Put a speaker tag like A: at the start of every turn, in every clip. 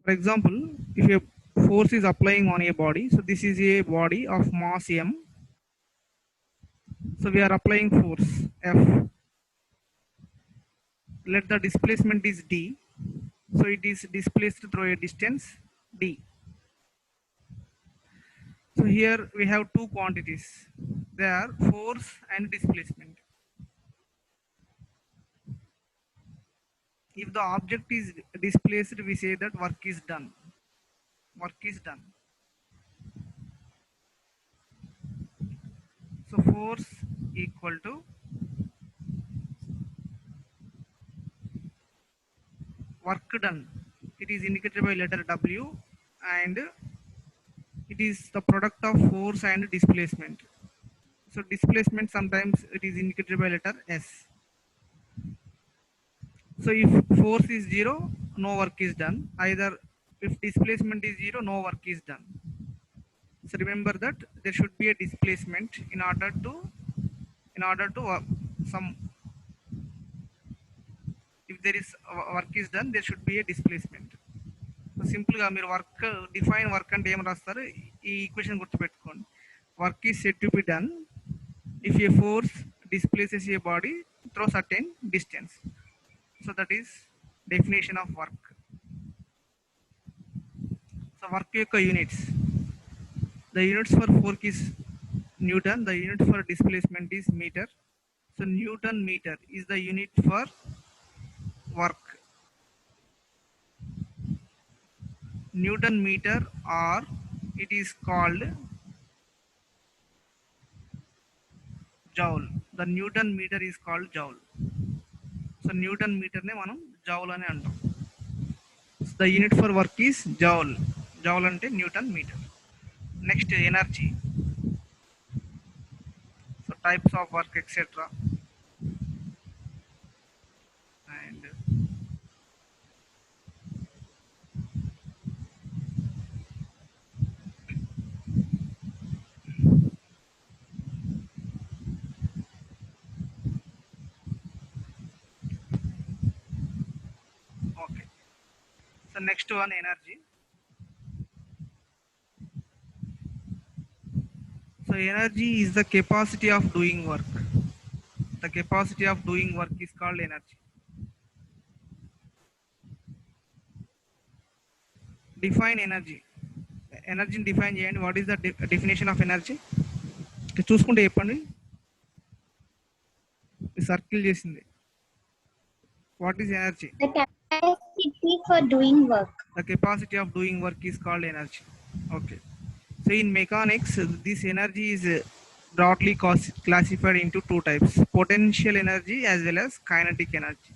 A: For example, if a force is applying on a body, so this is a body of mass m, so we are applying force F. Let the displacement is d, so it is displaced through a distance d. So here we have two quantities, they are force and displacement. If the object is displaced, we say that work is done. Work is done. So force equal to work done. It is indicated by letter W, and it is the product of force and displacement. So displacement sometimes it is indicated by letter S. So if force is 0, no work is done. Either if displacement is 0, no work is done. So remember that there should be a displacement in order to some, if there is work is done, there should be a displacement. So simple గా మీరు work define work అంటే ఏం రాస్తారు, ఈ equation గుర్తుపెట్టుకోండి. Work is said to be done if a force displaces a body through certain distance. So that is definition of work. So work యొక్క units. The units for force is Newton. The unit for displacement is meter. So Newton meter is the unit for work. Newton meter, or it is called joule. The Newton meter is called joule. So Newton meter ne manam joule ani antam. The unit for work is joule. Joule ante Newton meter. Next, energy. So types of work, etc. And okay. So next one, energy. So energy is the capacity of doing work. The capacity of doing work is called energy. Define energy. Energy define చేయండి. What is the definition of energy? చూసుకుంటే చెప్పండి. Circle చేసింది. What is energy?
B: The capacity for doing work.
A: The capacity of doing work is called energy. Okay. So in mechanics, this energy is broadly classified into two types: potential energy as well as kinetic energy.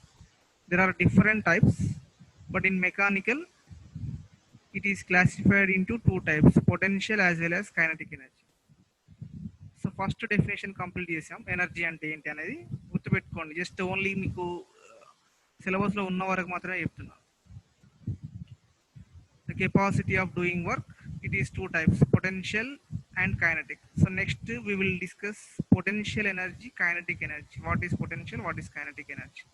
A: There are different types, but in mechanical, it is classified into two types: potential as well as kinetic energy. So first definition complete చేసాం. Energy అంటే ఏంటి అనేది గుర్తుపెట్టుకోండి. Just only మీకు సిలబస్లో ఉన్న వరకు మాత్రమే చెప్తున్నా. The capacity of doing work, it is two types: potential and kinetic. So next we will discuss potential energy, kinetic energy. What is potential, what is kinetic energy?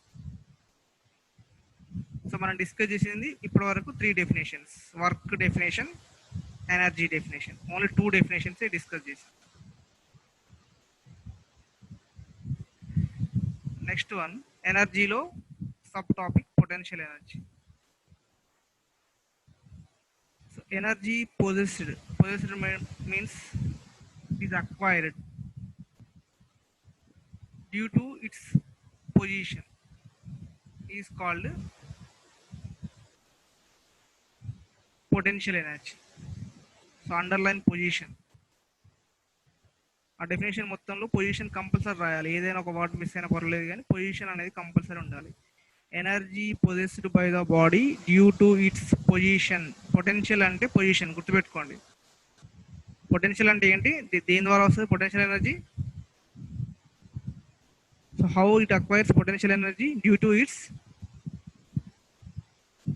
A: So మనం discuss చేసింది ఇప్పటి వరకు 3 definitions: work definition, energy definition. Only 2 definitions discuss చేసాం. Next one, ఎనర్జీలో sub topic potential energy. So energy possessed means it is acquired due to its position is called potential energy. So underline position. ఆ definition మొత్తంలో position compulsory రాయాలి. ఏదైనా ఒక word miss అయినా పర్లేదు, కానీ పొజిషన్ అనేది కంపల్సరీ ఉండాలి. Energy possessed by the body due to it's position. Potential అంటే పొజిషన్, గుర్తుపెట్టుకోండి. పొటెన్షియల్ అంటే ఏంటి, దేని ద్వారా వస్తుంది potential energy? So how it acquires potential energy? Due to it's,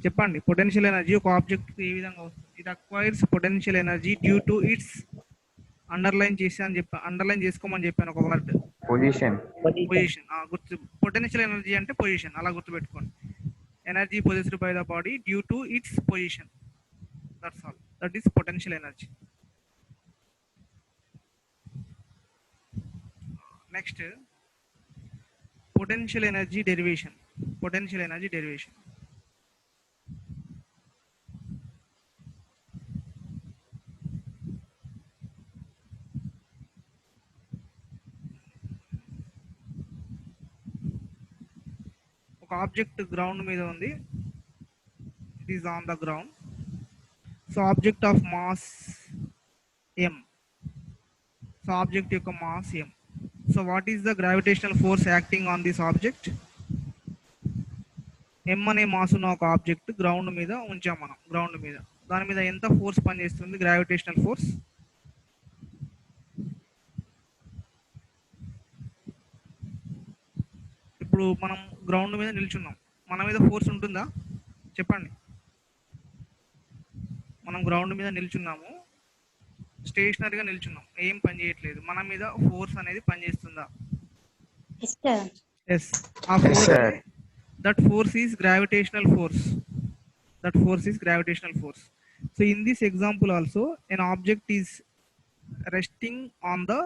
A: చెప్పండి. పొటెన్షియల్ ఎనర్జీ ఒక ఆబ్జెక్ట్ ఏ విధంగా వస్తుంది? It acquires potential energy due to it's, underline చేశాను చెప్పి, అండర్లైన్ చేసుకోమని చెప్పాను ఒక వర్డ్,
C: పొజిషన్.
A: గుర్తు. పొటెన్షియల్ ఎనర్జీ అంటే పొజిషన్, అలా గుర్తుపెట్టుకోండి. Energy possessed by the body due to it's position. That's all. That is potential energy. Next, potential energy derivation. Potential energy derivation. ఒక ఆబ్జెక్ట్ గ్రౌండ్ మీద ఉంది. It is on the ground. So object of mass m. So object యొక్క mass m. So what is the gravitational force acting on this object? m అనే mass ఉన్న ఒక object ground మీద ఉంచాం మనం. గ్రౌండ్ మీద దాని మీద ఎంత ఫోర్స్ పనిచేస్తుంది? Gravitational force. ఇప్పుడు మనం గ్రౌండ్ మీద నిల్చున్నాం, మన మీద ఫోర్స్ ఉంటుందా? చెప్పండి. మనం గ్రౌండ్ మీద నిల్చున్నాము, స్టేషనరీగా నిల్చున్నాం, ఏం పని చేయట్లేదు, మన మీద ఫోర్స్ అనేది పనిచేస్తుందా?
B: Yes, sir.
A: ఎస్. ఆ force, that force is gravitational force. That force is gravitational force. So in this example also, an object is resting on the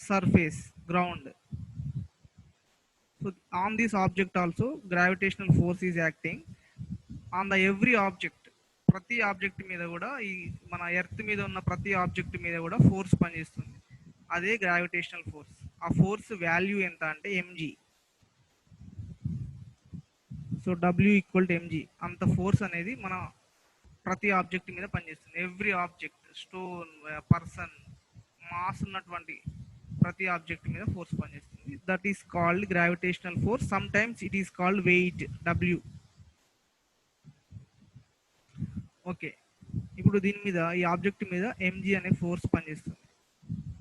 A: surface, ground. So on this object also gravitational force is acting on the every object. ప్రతి object మీద కూడా, ఈ మన earth మీద ఉన్న ప్రతి object మీద కూడా ఫోర్స్ పనిచేస్తుంది. అదే గ్రావిటేషనల్ ఫోర్స్. ఆ ఫోర్స్ వాల్యూ ఎంత అంటే mg. So W equal to mg. అంత ఫోర్స్ అనేది మన ప్రతి ఆబ్జెక్ట్ మీద పనిచేస్తుంది. Every object, stone, person, mass ఉన్నటువంటి ప్రతి ఆబ్జెక్ట్ మీద ఫోర్స్ పనిచేస్తుంది. That is called gravitational force. Some times it is called weight, W. Okay, ఇప్పుడు దీని మీద, ఈ ఆబ్జెక్ట్ మీద mg అనే ఫోర్స్ పనిచేస్తుంది.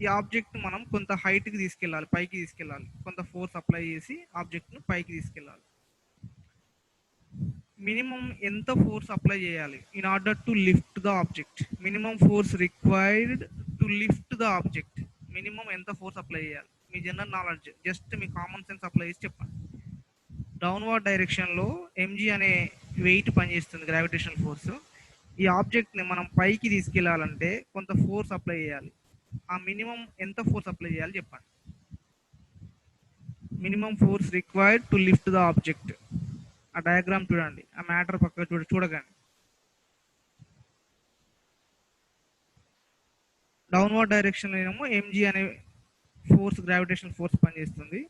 A: ఈ ఆబ్జెక్ట్ మనం కొంత హైట్కి తీసుకెళ్ళాలి, పైకి తీసుకెళ్ళాలి. కొంత ఫోర్స్ అప్లై చేసి ఆబ్జెక్ట్ను పైకి తీసుకెళ్ళాలి. మినిమం ఎంత ఫోర్స్ అప్లై చేయాలి in order to lift the object? Minimum force required to lift the object. Minimum ఎంత ఫోర్స్ అప్లై చేయాలి? మీ జనరల్ నాలెడ్జ్, జస్ట్ మీ కామన్ సెన్స్ అప్లై చేసి చెప్పండి. డౌన్వర్డ్ డైరెక్షన్లో mg అనే వెయిట్ పనిచేస్తుంది, గ్రావిటేషనల్ ఫోర్స్. ఈ ఆబ్జెక్ట్ని మనం పైకి తీసుకెళ్లాలంటే కొంత ఫోర్స్ అప్లై చేయాలి. ఆ మినిమం ఎంత ఫోర్స్ అప్లై చేయాలి చెప్పండి. Minimum force required to lift the object. ఆ డయాగ్రామ్ చూడండి, ఆ మ్యాటర్ పక్క చూడకండి. డౌన్వర్డ్ డైరెక్షన్ ఏమో mg అనే ఫోర్స్, గ్రావిటేషనల్ ఫోర్స్ పనిచేస్తుంది.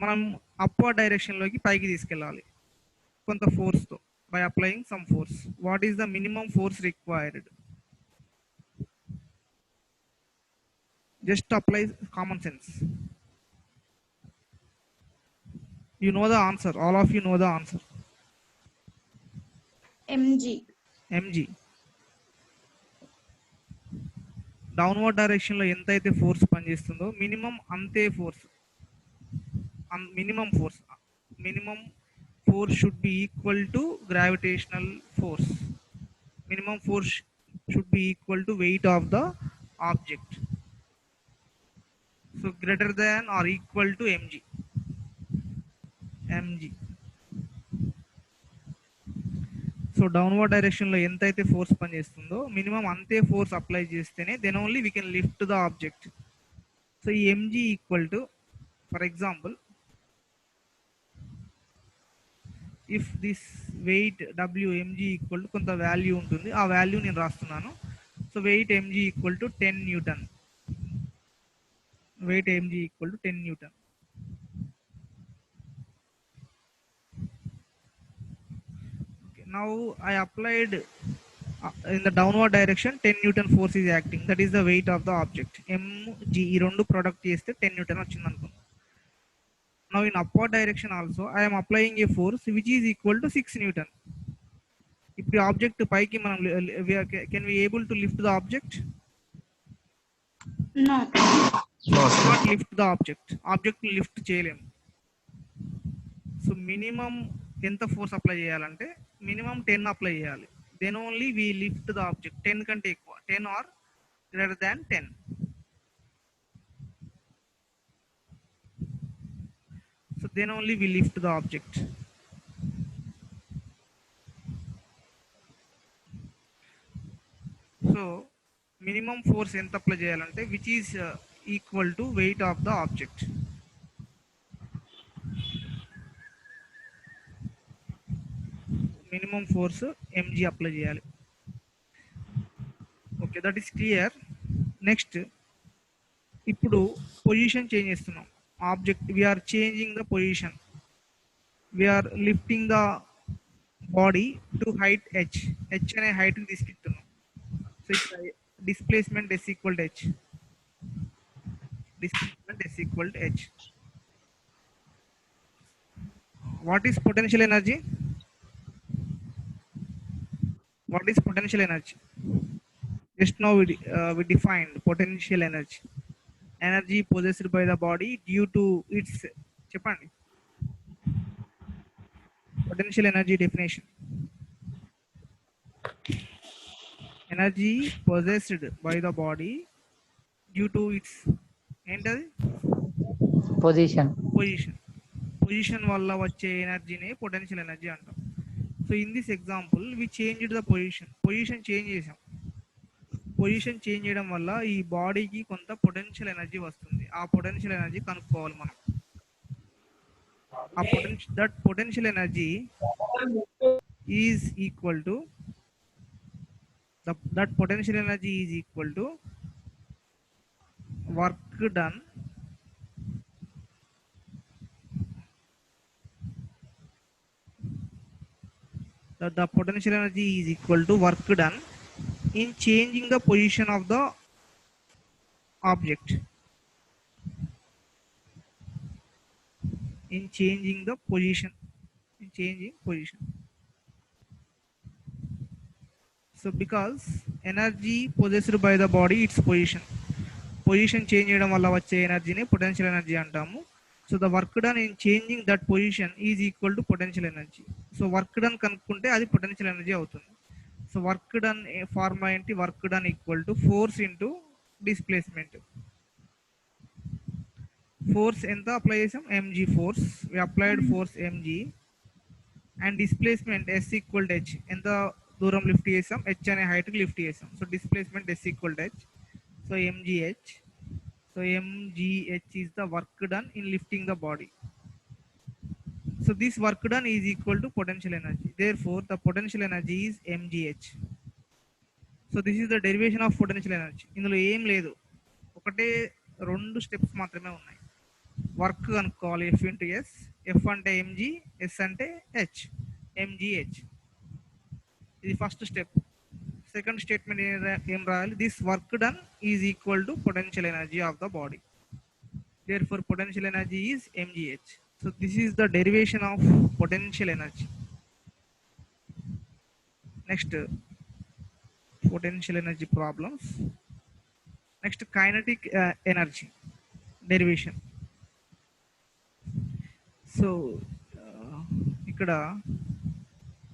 A: మనం అప్వర్డ్ డైరెక్షన్లోకి పైకి తీసుకెళ్ళాలి కొంత ఫోర్స్తో, by applying some force. What is the minimum force required? Just apply common sense. You know the answer. All of you know the answer.
B: mg.
A: mg. Downward డైరెక్షన్లో ఎంత అయితే ఫోర్స్ పనిచేస్తుందో మినిమం అంతే force. Minimum force should be equal to gravitational force. Minimum force should be equal to weight of the object. So greater than or equal to mg. So downward డైరెక్షన్లో ఎంత అయితే force పనిచేస్తుందో minimum అంతే force apply చేస్తేనే then only we can lift the object. So ఈ mg equal to, for example, if this weight mg equal to కొంత value ఉంటుంది, ఆ వాల్యూ నేను రాస్తున్నాను. So weight mg equal to 10 newton. Weight mg equal to 10 newton. Now I applied in the downward direction 10 Newton force is acting. That is the weight of the object. mg ఈ రెండు product చేస్తే 10 Newton వచ్చింది అనుకుందాం. Now in upward direction also I am applying a force which is equal to 6 Newton. ఇప్పుడు object పైకి మనం can we able to lift the object?
B: No.
A: Not lift the object. Object lift చేయలేము. So minimum ఎంత force apply చేయాలంటే minimum 10 apply చేయాలి. Then only we lift the object. 10 కంటే ఎక్కువ, 10 or greater than 10. So then only we lift the object. So minimum force ఎంత apply చేయాలంటే which is equal to weight of the object. Minimum force mg apply చేయాలి. Okay, that is clear. Next ఇప్పుడు position change చేస్తున్నాం. Object we are changing the position, we're lifting the body to height h అనే హైట్ని తీసుకెళ్తున్నాం. So ఇక్కడ displacement s equal to h, displacement s equal to h. What is potential energy? What is potential energy? Just now we defined potential energy. Energy possessed by the body due to its చెప్పండి potential energy definition. Energy possessed by the body due to its ఏంటది
B: position.
A: Position వల్ల వచ్చే ఎనర్జీని potential energy అంటాం. So in this example we changed the position change చేసాం. Position change చేయడం వల్ల ఈ బాడీకి కొంత పొటెన్షియల్ ఎనర్జీ వస్తుంది. ఆ పొటెన్షియల్ ఎనర్జీ కనుక్కోవాలి మనం. ఆ potential energy is equal to that potential energy is equal to work done the potential energy is equal to work done in changing the position of the object. In changing position. So because energy possessed by the body, its position change చేయడం వల్ల వచ్చే ఎనర్జీని potential energy అంటాము. So the work done in changing that position is equal to potential energy. So work done కనుక్కుంటే అది potential energy అవుతుంది. So work done formula ఏంటి? Work done equal to force into displacement. Force ఎంత apply చేసాం? mg force. We applied force mg and displacement s equal to h. ఎంత దూరం lift చేసాం? h అనే హైట్కి లిఫ్ట్ చేసాం. So displacement s equal to h. So mgh. So mgh is the work done in lifting the body. So this work done is equal to potential energy. Therefore, the potential energy is mgh. So this is the derivation of potential energy. ఇందులో ఏం లేదు, ఒకటే రెండు steps మాత్రమే ఉన్నాయి. Work కనుక్కోవాలి F into S. F అంటే mg, S అంటే h. mgh ఇది ఫస్ట్ స్టెప్. సెకండ్ స్టేట్మెంట్ ఏం రాయాలి? This work done is equal to potential energy of the body. Therefore potential energy is mgh. So this is the derivation of potential energy. Next potential energy problems. Next kinetic energy derivation. So ఇక్కడ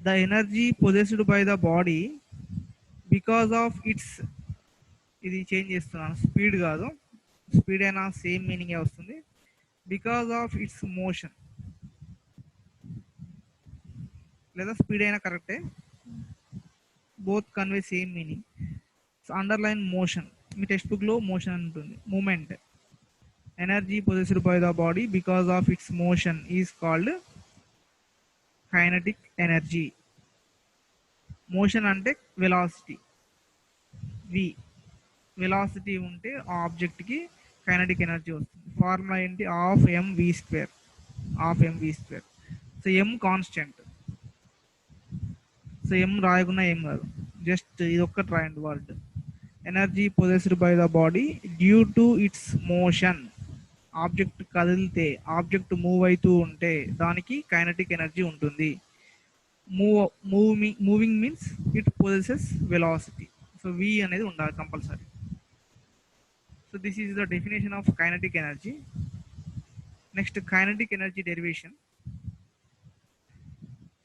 A: the energy possessed by the body because of its, ఇది change చేస్తున్నాను, speed కాదు, speed అయినా same మీనింగే వస్తుంది. Because of its motion, లేదా speed అయినా కరెక్టే, both convey same meaning. Underline motion, మీ టెక్స్ట్ బుక్లో మోషన్ ఉంటుంది, moment. Energy possessed by the body because of its motion is called kinetic energy. Motion అంటే వెలాసిటీ, వెలాసిటీ ఉంటే ఆ ఆబ్జెక్ట్కి కైనటిక్ ఎనర్జీ వస్తుంది. ఫార్ములా ఏంటి? Half mv square. So m constant. So m రాయకుండా ఏం కాదు, జస్ట్ ఇది ఒక్కటి రాయండి word. Energy possessed by the body due to it's motion. Object కదిలితే, ఆబ్జెక్ట్ మూవ్ అవుతూ ఉంటే దానికి కైనటిక్ ఎనర్జీ ఉంటుంది. Moving means it possesses velocity. So v అనేది ఉండాలి compulsory. So this is the definition of kinetic energy. Next kinetic energy derivation.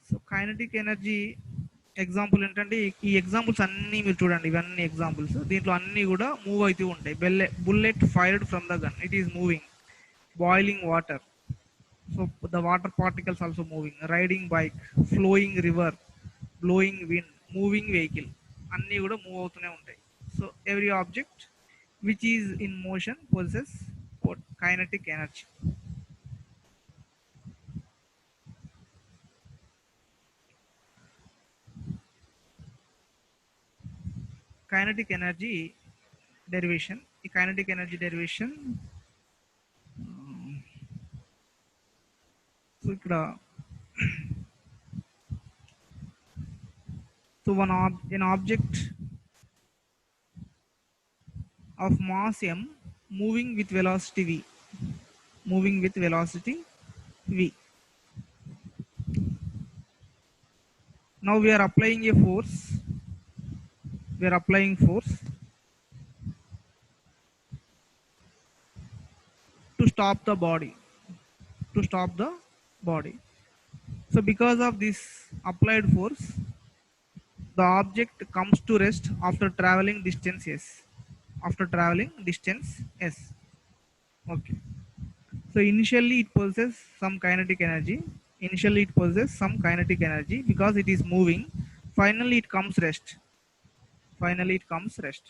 A: So kinetic energy example ఏంటంటే, ఈ examples అన్నీ మీరు చూడండి, ఇవన్నీ ఎగ్జాంపుల్స్. దీంట్లో అన్నీ కూడా మూవ్ అవుతూ ఉంటాయి. Bullet fired from the gun, it is moving. Boiling water, so the water particles also moving. Riding bike, flowing river, blowing wind, moving vehicle, అన్నీ కూడా మూవ్ అవుతూనే ఉంటాయి. So every object which is in motion possesses kinetic energy. Kinetic energy derivation. The kinetic energy derivation. So ఇక్కడ so an object of mass m moving with velocity v. Moving with velocity v. Now we are applying a force. We are applying force to stop the body. To stop the body. So because of this applied force, the object comes to rest after traveling distance s. After traveling distance s. Okay. So initially it possesses some kinetic energy. Initially it possesses some kinetic energy because it is moving. Finally it comes rest. Finally it comes rest.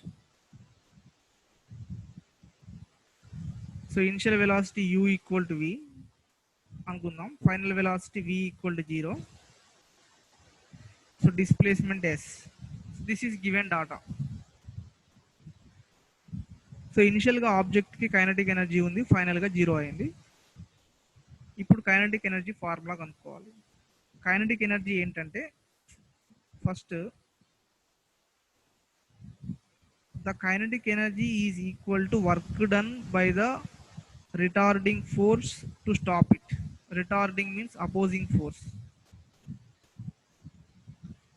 A: So initial velocity u equal to v. అనుకుందాం. Final velocity v equal to 0. So displacement s. So this is given data. So ఇనిషియల్గా ఆబ్జెక్ట్కి kinetic energy ఉంది, ఫైనల్గా zero అయింది. ఇప్పుడు kinetic energy formula కనుక్కోవాలి. Kinetic energy ఏంటంటే first the kinetic energy is equal to work done by the retarding force to stop it. Retarding means opposing force.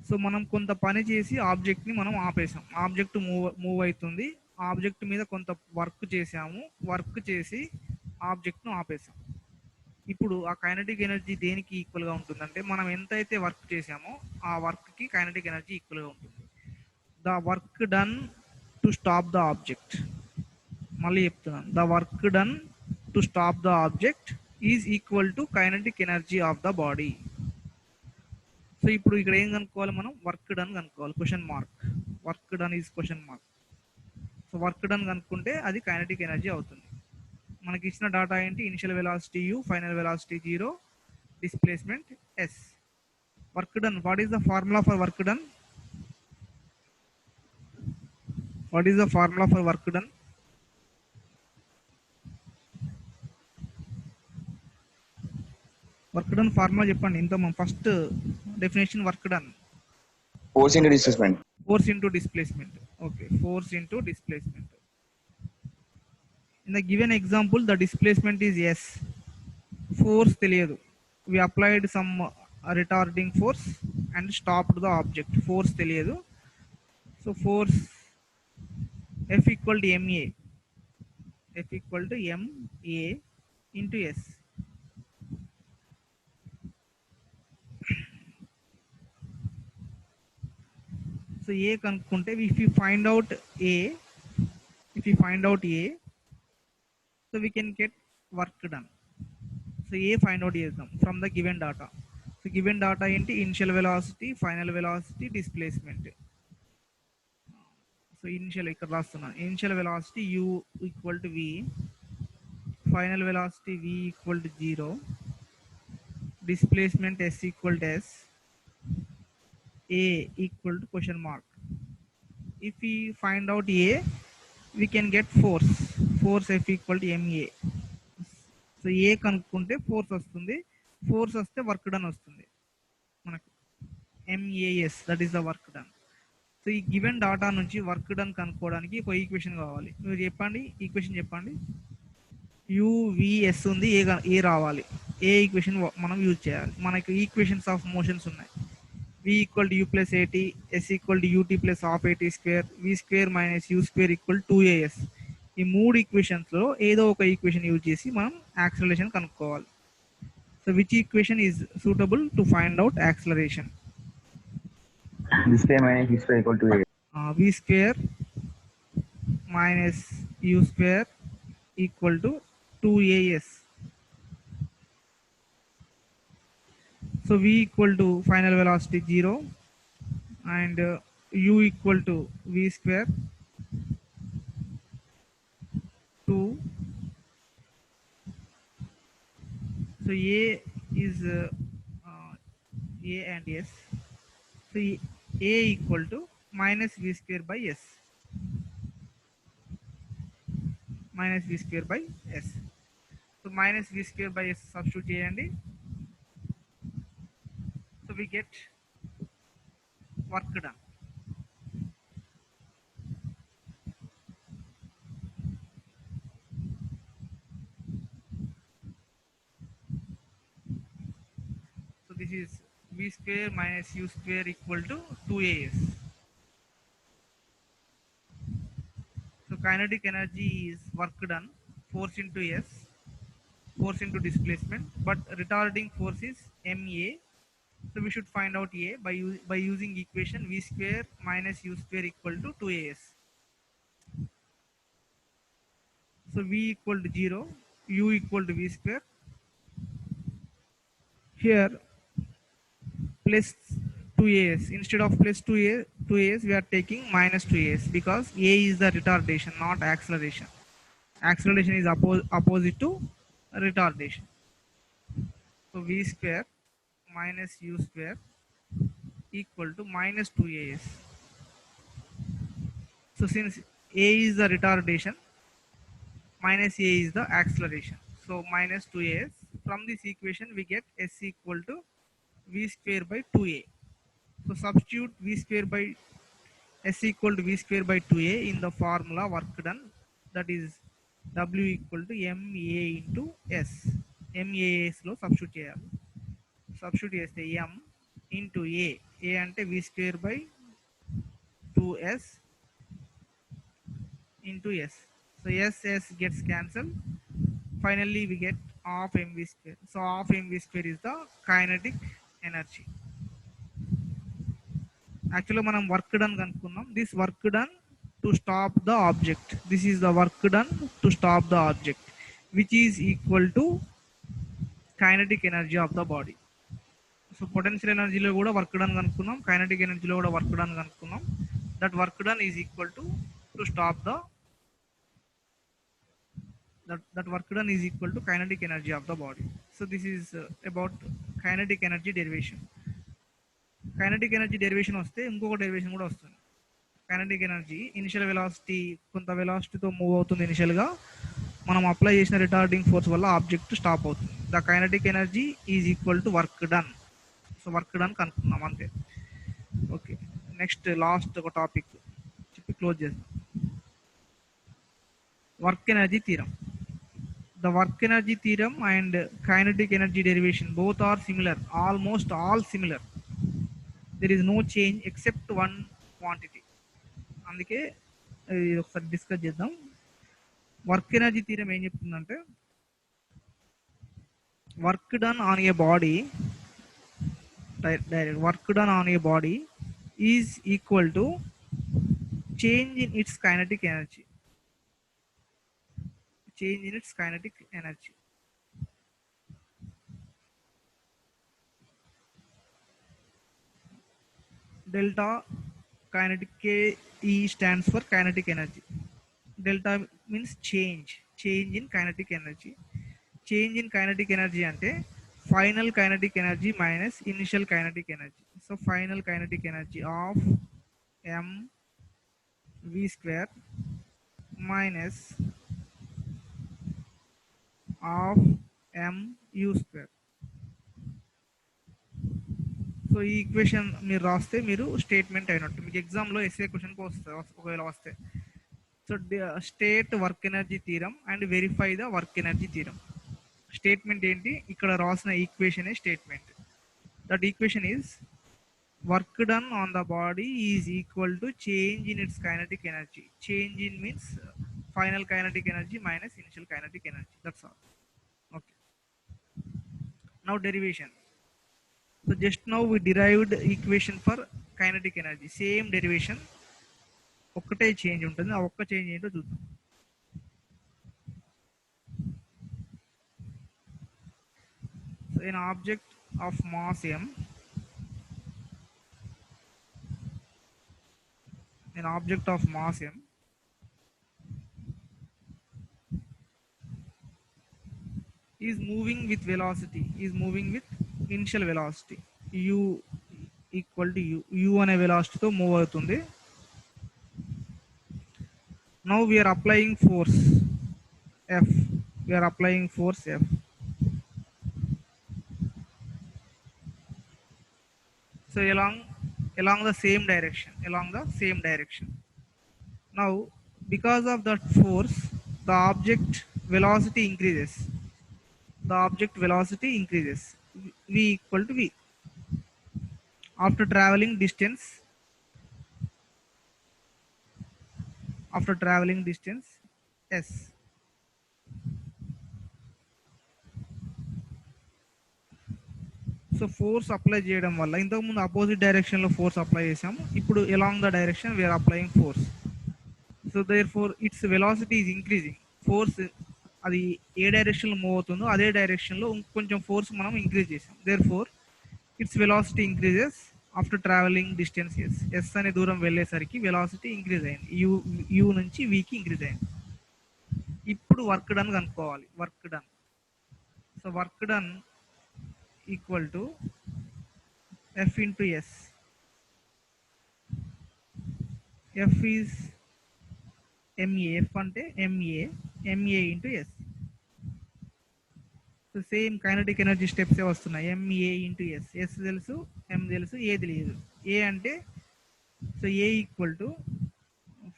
A: So మనం కొంత పని చేసి ఆబ్జెక్ట్ని మనం ఆపేసాం. ఆబ్జెక్ట్ మూవ్ అవుతుంది. ఆబ్జెక్ట్ మీద కొంత వర్క్ చేసాము. వర్క్ చేసి ఆబ్జెక్ట్ను ఆపేసాం. ఇప్పుడు ఆ కైనటిక్ ఎనర్జీ దేనికి ఈక్వల్గా ఉంటుందంటే మనం ఎంతైతే వర్క్ చేసామో ఆ వర్క్కి కైనటిక్ ఎనర్జీ ఈక్వల్గా ఉంటుంది. The work done to stop the object. మళ్ళీ చెప్తున్నాను, the work done to stop the object is equal to kinetic energy of the body. So ఇప్పుడు ఇక్కడ ఏం కనుక్కోవాలి మనం? వర్క్ డన్ కనుక్కోవాలి. Question mark. Work done is question mark. So work done కనుక్కుంటే అది కైనటిక్ ఎనర్జీ అవుతుంది. మనకి ఇచ్చిన డాటా ఏంటి? Initial velocity u, final velocity 0, displacement s. Work done, what is the formula for work done? What is the formula for work done? Work done formula చెప్పండి. ఇంత మనం first definition work done.
C: Force into displacement.
A: Force into displacement. Okay, force into displacement. In the given example, the displacement is s. Force తెలియదు. We applied some retarding force and stopped the object. Force తెలియదు. So force F equal to ma. F equal to ma into s. So a కనుక్కుంటే if you find out a, so we can get work done. So a find out చేద్దాం from the given data. So given data ఏంటి? Initial velocity, final velocity, displacement. So initial ఇక్కడ రాస్తున్నాను. Initial velocity u equal to v, final velocity v equal to 0, displacement s equal to s, a equal to question mark. If we find out a, we can get force. Force F equal to ma. So a కనుక్కుంటే force వస్తుంది. Force వస్తే work done వస్తుంది మనకు. MAS, that is the work done. So ఈ given data నుంచి work done కనుక్కోవడానికి ఒక equation కావాలి. మీరు చెప్పండి, ఈక్వేషన్ చెప్పండి. UVS ఉంది, ఏ రావాలి. ఏ ఈక్వేషన్ మనం యూజ్ చేయాలి? మనకి ఈక్వేషన్స్ ఆఫ్ మోషన్స్ ఉన్నాయి. v equal to u plus at, s equal to ut plus half at square, v square minus u square equal to 2as. ఈ మూడు ఈక్వేషన్స్ లో ఏదో ఒక ఈక్వేషన్ యూజ్ చేసి మనం యాక్సిలరేషన్ కనుక్కోవాలి. So which equation is suitable to find out acceleration?
C: V square minus u square equal to a.
A: v square minus u square equal to 2as. So v equal to final velocity 0 and u equal to v square 2. So A is A and S. So A equal to minus V square by S. Minus V square by S. So minus V square by S substitute చేయండి. So we get work done. So this is V square minus U square equal to 2AS. So kinetic energy is work done, force into S, force into displacement, but retarding force is MA. So we should find out A by using equation V square minus U square equal to 2AS. So V equal to 0, U equal to V square. Here plus 2as, instead of plus 2as we are taking minus 2as because a is the retardation, not acceleration. Acceleration is opposite to retardation. So v square minus u square equal to minus 2as. So since a is the retardation, minus a is the acceleration, so minus 2as. From this equation we get s equal to v square by 2a. So substitute v square by s equal to v square by 2a in the formula work done, that is w equal to ma into s. MAS లో substitute చేయాలి. Substitute చేస్తే m into a అంటే v square by 2s into s. So s gets cancelled. Finally we get half mv square. So half mv square is the kinetic energy. Actually మనం work done కనుక్కున్నాం. This work done to stop the object. This is the work done to stop the object which is equal to kinetic energy of the body. So potential ఎనర్జీలో కూడా work done కనుక్కున్నాం, kinetic ఎనర్జీలో కూడా work done కనుక్కున్నాం. That work done is equal to stop the that work done is equal to kinetic energy of the body. So this is about kinetic energy derivation. Kinetic energy derivation వస్తే ఇంకొక derivation కూడా వస్తుంది. Kinetic energy initial velocity, కొంత వెలాసిటీతో move అవుతుంది ఇనిషియల్గా, మనం apply చేసిన retarding force వల్ల ఆబ్జెక్ట్ స్టాప్ అవుతుంది. The kinetic energy is equal to work done. So work done కనుక్కున్నాం అంతే. ఓకే, నెక్స్ట్ లాస్ట్ ఒక టాపిక్ చెప్పి క్లోజ్ చేస్తాం. Work energy theorem. The work energy theorem and kinetic energy derivation both are similar, almost all similar. There is no change except one quantity. అందుకే ఇది ఒకసారి discuss చేద్దాం. Work energy theorem ఏం చెప్తుందంటే, work done on a body, work done on a body is equal to change in it's kinetic energy. Change in its kinetic energy. Delta kinetic KE stands for kinetic energy. Delta means change in kinetic energy. Change in kinetic energy ante final kinetic energy minus initial kinetic energy. So final kinetic energy of m v square minus of m u square. So ఈ equation మీరు రాస్తే మీరు statement అయినట్టు. మీకు ఎగ్జామ్లో SA క్వశ్చన్కి వస్తుంది ఒకవేళ వస్తే. So state work energy theorem and verify the work energy theorem. Statement ఏంటి, ఇక్కడ రాసిన equation statement. That equation is work done on the body is equal to change in it's kinetic energy. Change in means final kinetic energy minus initial kinetic energy. That's all. Okay, now derivation. So just now we derived equation for kinetic energy. Same derivation, ఒక్కటే change ఉంటుంది. ఆ ఒక్క change ఏంటో చూద్దాం. So an object of mass m, an object of mass m is moving with velocity, is moving with initial velocity u equal to u అనే velocity తో move అవుతుంది. Now we are applying force F. We are applying force F. So along the same direction, along the same direction. Now, because of that force, the object velocity increases. The object velocity increases. V equal to V. After traveling distance, S. So force apply చేయడం వల్ల ఇంతకుముందు opposite డైరెక్షన్లో force apply చేసాము, ఇప్పుడు along the direction we're applying force. So therefore its velocity is increasing. Force అది ఏ డైరెక్షన్లో move అవుతుందో అదే డైరెక్షన్లో ఇంకొంచెం ఫోర్స్ మనం ఇంక్రీజ్ చేసాం. Therefore its velocity increases after traveling distance S. S అనే దూరం వెళ్ళేసరికి వెలాసిటీ ఇంక్రీజ్ అయింది, యూ నుంచి వీకి ఇంక్రీజ్ అయింది. ఇప్పుడు వర్క్ డన్ కనుక్కోవాలి. Work done, so work done equal to F into S. F is MA, F అంటే MA into S. So same kinetic energy స్టెప్సే వస్తున్నాయి. ఎంఏ ఇంటూ ఎస్, ఎస్ తెలుసు, ఎం తెలుసు, ఏ తెలియదు. ఏ అంటే so A equal to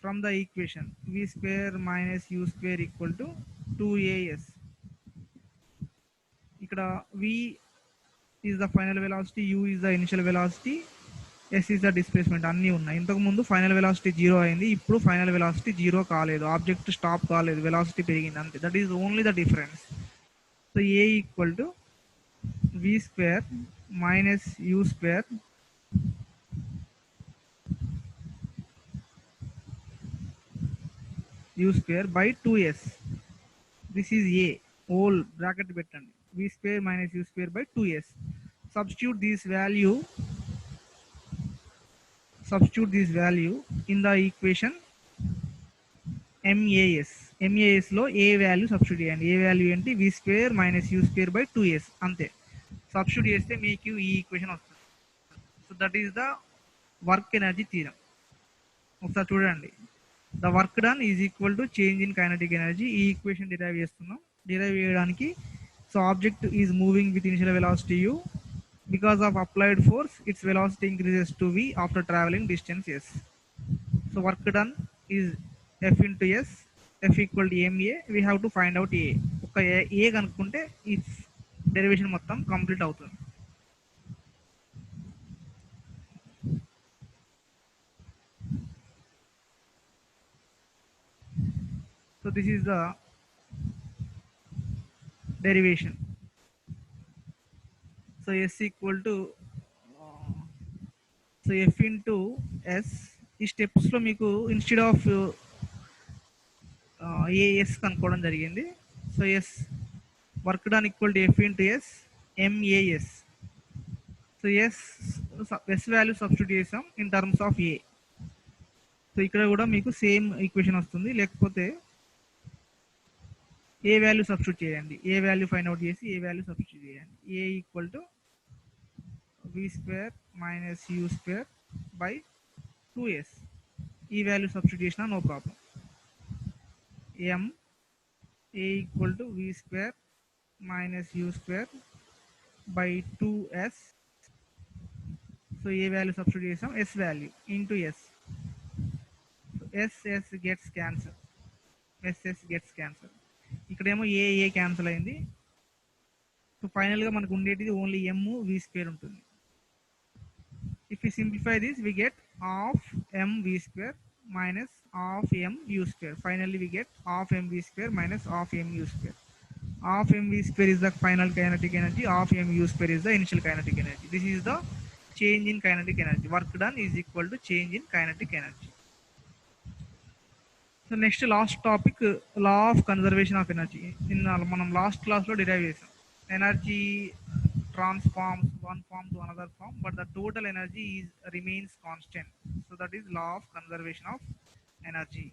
A: from the equation V square minus you square equal to 2as. ఇక్కడ V is the final velocity, U is the initial velocity, S is the displacement. అన్నీ ఉన్నాయి. ఇంతకుముందు final velocity 0 అయింది, ఇప్పుడు final velocity 0 కాలేదు. Object stop కాలేదు, velocity పెరిగింది అంతే. That is only the difference. So A equal to we square minus you square by 2s. This is a whole bracket పెట్టండి. v square minus u square by 2s. Substitute this value in the equation MAS. MAS లో ఏ value substitute చేయండి. ఏ value ఏంటి? v square minus u square by 2s అంతే. Substitute చేస్తే మీకు ఈ equation వస్తుంది. So that is the work energy theorem. ఒకసారి చూడండి. The work done is equal to change in kinetic energy. ఈ ఈక్వేషన్ డిరైవ్ చేస్తున్నాం. డిరైవ్ చేయడానికి so object is moving with initial velocity u. Because of applied force it's velocity increases to v after traveling distance s. So work done is f into s. f equal to ma. We have to find out a. ఒక ఏ కనుక్కుంటే ఈ derivation మొత్తం complete అవుతుంది. So this is the derivation. So s equal to so f into s. ఈ steps లో మీకు instead of AS కనుక్కోవడం జరిగింది. So S work done equal to F into S MAS. So S value substitute చేసాం in terms of A. సో ఇక్కడ కూడా మీకు సేమ్ ఈక్వేషన్ వస్తుంది. లేకపోతే ఏ వాల్యూ సబ్స్టిట్యూట్ చేయండి. ఏ వాల్యూ ఫైండ్ అవుట్ చేసి ఏ వాల్యూ సబ్స్టిట్యూట్ చేయండి. A equal to we square minus you square by 2s. ఈ వాల్యూ సబ్స్టిట్యూట్ చేసినా no problem. M A equal to we square minus you square by 2s. So A value substitute చేసాం S value into S. S gets cancel. S gets cancel. ఇక్కడేమో A cancel అయింది. So ఫైనల్గా మనకు ఉండేటిది only M V square ఉంటుంది. If you simplify this we get half M we square minus half m u square. Finally we get half M we square minus half m u square. Half M we square is the final kinetic energy, half m u square is the initial kinetic energy. This is the change in kinetic energy. Work done is equal to change in kinetic energy. So next last topic law of conservation of energy. నిన్న మనం last క్లాస్లో derive చేసాం. Energy transforms one form to another form but the total energy remains constant. So that is law of conservation of energy.